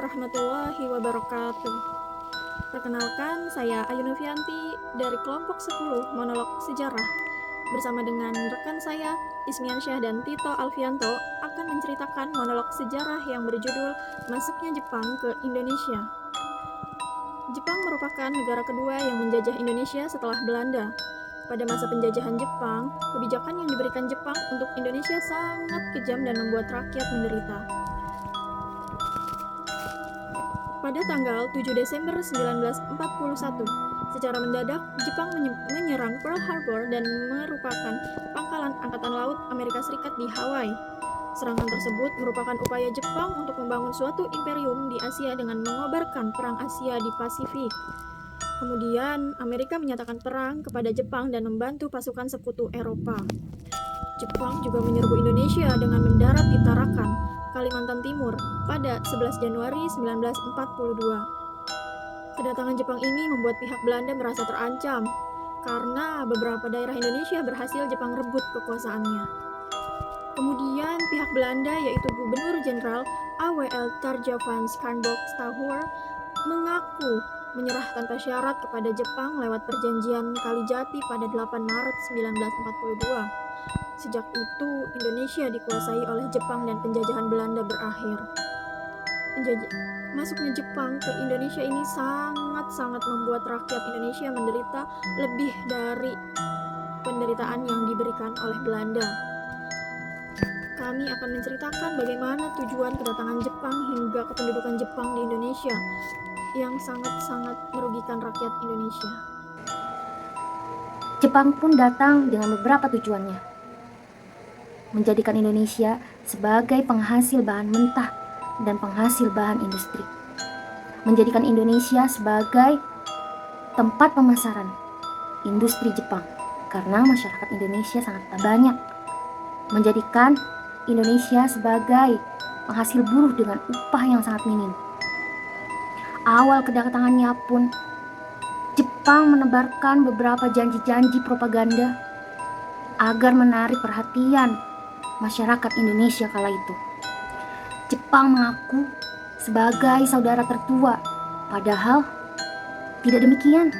warahmatullahi wabarakatuh. Perkenalkan, saya Ayu Novianti dari kelompok 10 Monolog Sejarah. Bersama dengan rekan saya, Ismiansyah dan Tito Alfianto akan menceritakan monolog sejarah yang berjudul Masuknya Jepang ke Indonesia. Jepang merupakan negara kedua yang menjajah Indonesia setelah Belanda. Pada masa penjajahan Jepang, kebijakan yang diberikan Jepang untuk Indonesia sangat kejam dan membuat rakyat menderita. Pada tanggal 7 Desember 1941, secara mendadak Jepang menyerang Pearl Harbor dan merupakan pangkalan Angkatan Laut Amerika Serikat di Hawaii. Serangan tersebut merupakan upaya Jepang untuk membangun suatu imperium di Asia dengan mengobarkan Perang Asia di Pasifik. Kemudian, Amerika menyatakan perang kepada Jepang dan membantu pasukan sekutu Eropa. Jepang juga menyerbu Indonesia dengan mendarat di Tarakan, Kalimantan Timur, pada 11 Januari 1942. Kedatangan Jepang ini membuat pihak Belanda merasa terancam, karena beberapa daerah Indonesia berhasil Jepang rebut kekuasaannya. Kemudian pihak Belanda, yaitu Gubernur Jenderal A.W.L. Tharja van Scharnborg-Stauer, mengaku menyerah tanpa syarat kepada Jepang lewat perjanjian Kalijati pada 8 Maret 1942. Sejak itu, Indonesia dikuasai oleh Jepang dan penjajahan Belanda berakhir. Masuknya Jepang ke Indonesia ini sangat-sangat membuat rakyat Indonesia menderita lebih dari penderitaan yang diberikan oleh Belanda. Kami akan menceritakan bagaimana tujuan kedatangan Jepang hingga kependudukan Jepang di Indonesia yang sangat-sangat merugikan rakyat Indonesia. Jepang pun datang dengan beberapa tujuannya. Menjadikan Indonesia sebagai penghasil bahan mentah dan penghasil bahan industri. Menjadikan Indonesia sebagai tempat pemasaran industri Jepang karena masyarakat Indonesia sangat banyak. Menjadikan Indonesia sebagai penghasil buruh dengan upah yang sangat minim. Awal kedatangannya pun Jepang menebarkan beberapa janji-janji propaganda agar menarik perhatian masyarakat Indonesia kala itu. Jepang mengaku sebagai saudara tertua, padahal tidak demikian.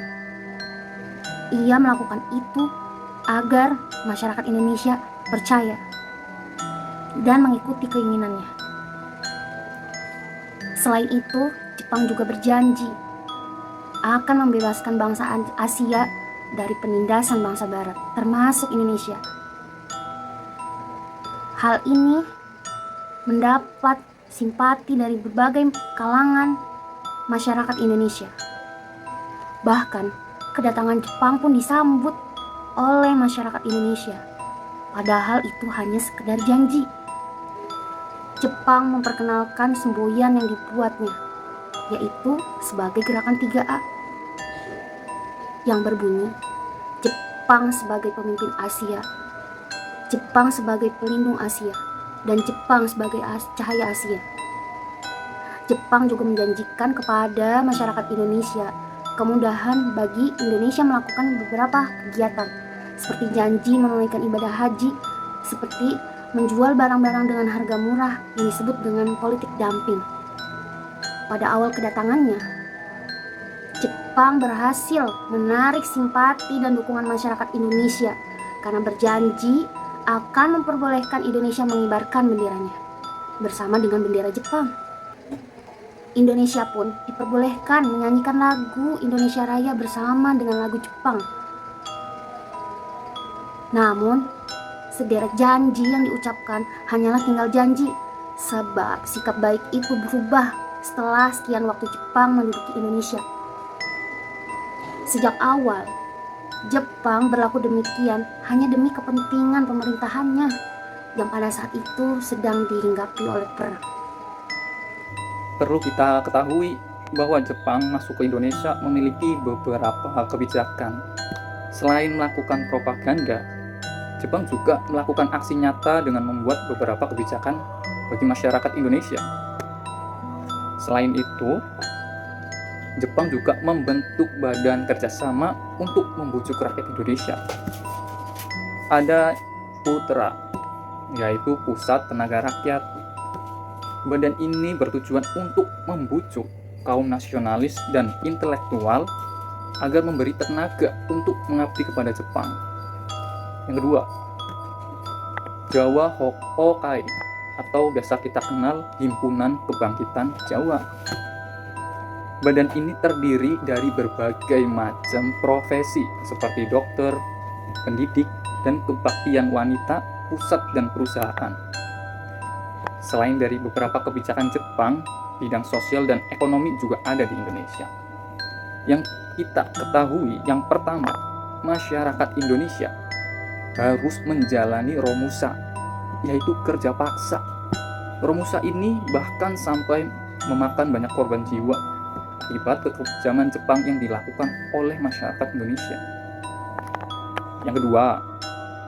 Ia melakukan itu agar masyarakat Indonesia percaya dan mengikuti keinginannya. Selain itu, Jepang juga berjanji akan membebaskan bangsa Asia dari penindasan bangsa Barat, termasuk Indonesia. Hal ini mendapat simpati dari berbagai kalangan masyarakat Indonesia. Bahkan, kedatangan Jepang pun disambut oleh masyarakat Indonesia. Padahal itu hanya sekedar janji. Jepang memperkenalkan semboyan yang dibuatnya, yaitu sebagai gerakan 3A yang berbunyi Jepang sebagai pemimpin Asia, Jepang sebagai pelindung Asia, dan Jepang sebagai cahaya Asia. Jepang juga menjanjikan kepada masyarakat Indonesia kemudahan bagi Indonesia melakukan beberapa kegiatan, seperti janji menunaikan ibadah haji, seperti menjual barang-barang dengan harga murah yang disebut dengan politik dumping. Pada awal kedatangannya, Jepang berhasil menarik simpati dan dukungan masyarakat Indonesia karena berjanji akan memperbolehkan Indonesia mengibarkan benderanya bersama dengan bendera Jepang. Indonesia pun diperbolehkan menyanyikan lagu Indonesia Raya bersama dengan lagu Jepang. Namun, sederet janji yang diucapkan hanyalah tinggal janji, sebab sikap baik itu berubah setelah sekian waktu Jepang menduduki Indonesia. Sejak awal, Jepang berlaku demikian hanya demi kepentingan pemerintahannya yang pada saat itu sedang dihinggapi oleh perang. Perlu kita ketahui bahwa Jepang masuk ke Indonesia memiliki beberapa kebijakan. Selain melakukan propaganda, Jepang juga melakukan aksi nyata dengan membuat beberapa kebijakan bagi masyarakat Indonesia. Selain itu, Jepang juga membentuk badan kerjasama untuk membujuk rakyat Indonesia. Ada PUTRA, yaitu Pusat Tenaga Rakyat. Badan ini bertujuan untuk membujuk kaum nasionalis dan intelektual agar memberi tenaga untuk mengabdi kepada Jepang. Yang kedua, Jawa Hokai atau biasa kita kenal Himpunan Kebangkitan Jawa. Badan ini terdiri dari berbagai macam profesi seperti dokter, pendidik, dan kebaktian wanita, pusat dan perusahaan. Selain dari beberapa kebijakan Jepang, bidang sosial dan ekonomi juga ada di Indonesia. Yang kita ketahui, yang pertama, masyarakat Indonesia harus menjalani romusa, yaitu kerja paksa. Romusa ini bahkan sampai memakan banyak korban jiwa akibat kekejaman Jepang yang dilakukan oleh masyarakat Indonesia. Yang kedua,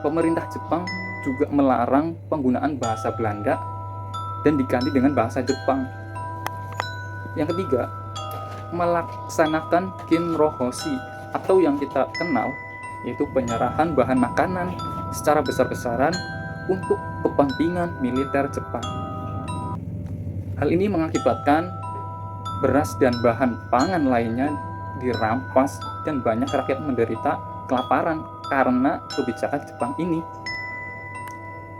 pemerintah Jepang juga melarang penggunaan bahasa Belanda dan diganti dengan bahasa Jepang. Yang ketiga, melaksanakan kinrohoshi atau yang kita kenal yaitu penyerahan bahan makanan secara besar-besaran untuk kepentingan militer Jepang. Hal ini mengakibatkan beras dan bahan pangan lainnya dirampas dan banyak rakyat menderita kelaparan karena kebijakan Jepang ini.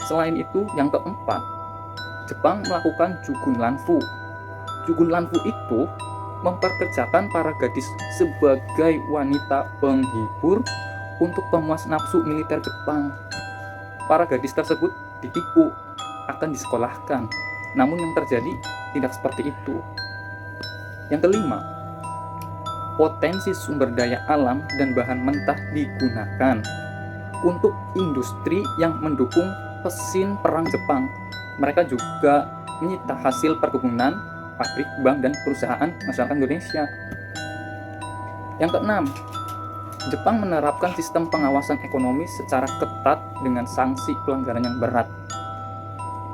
Selain itu, yang keempat, Jepang melakukan Jugun Lanfu. Jugun Lanfu itu memperkerjakan para gadis sebagai wanita penghibur untuk pemuas nafsu militer Jepang. Para gadis tersebut ditipu, akan disekolahkan. Namun yang terjadi tidak seperti itu. Yang kelima, potensi sumber daya alam dan bahan mentah digunakan untuk industri yang mendukung mesin perang Jepang. Mereka juga menyita hasil perkebunan, pabrik, bank, dan perusahaan masyarakat Indonesia. Yang keenam, Jepang menerapkan sistem pengawasan ekonomi secara ketat dengan sanksi pelanggaran yang berat.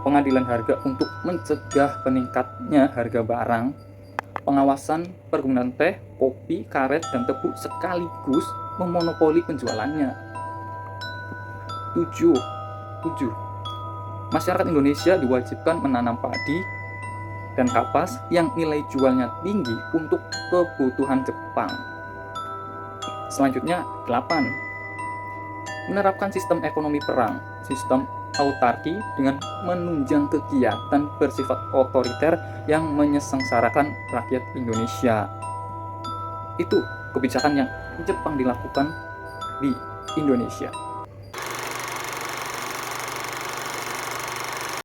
Pengadilan harga untuk mencegah peningkatnya harga barang, pengawasan perkebunan teh, kopi, karet, dan tebu sekaligus memonopoli penjualannya. 7. Masyarakat Indonesia diwajibkan menanam padi dan kapas yang nilai jualnya tinggi untuk kebutuhan Jepang. Selanjutnya, 8. Menerapkan sistem ekonomi perang, sistem autarki dengan menunjang kegiatan bersifat otoriter yang menyengsarakan rakyat Indonesia. Itu kebijakan yang Jepang dilakukan di Indonesia.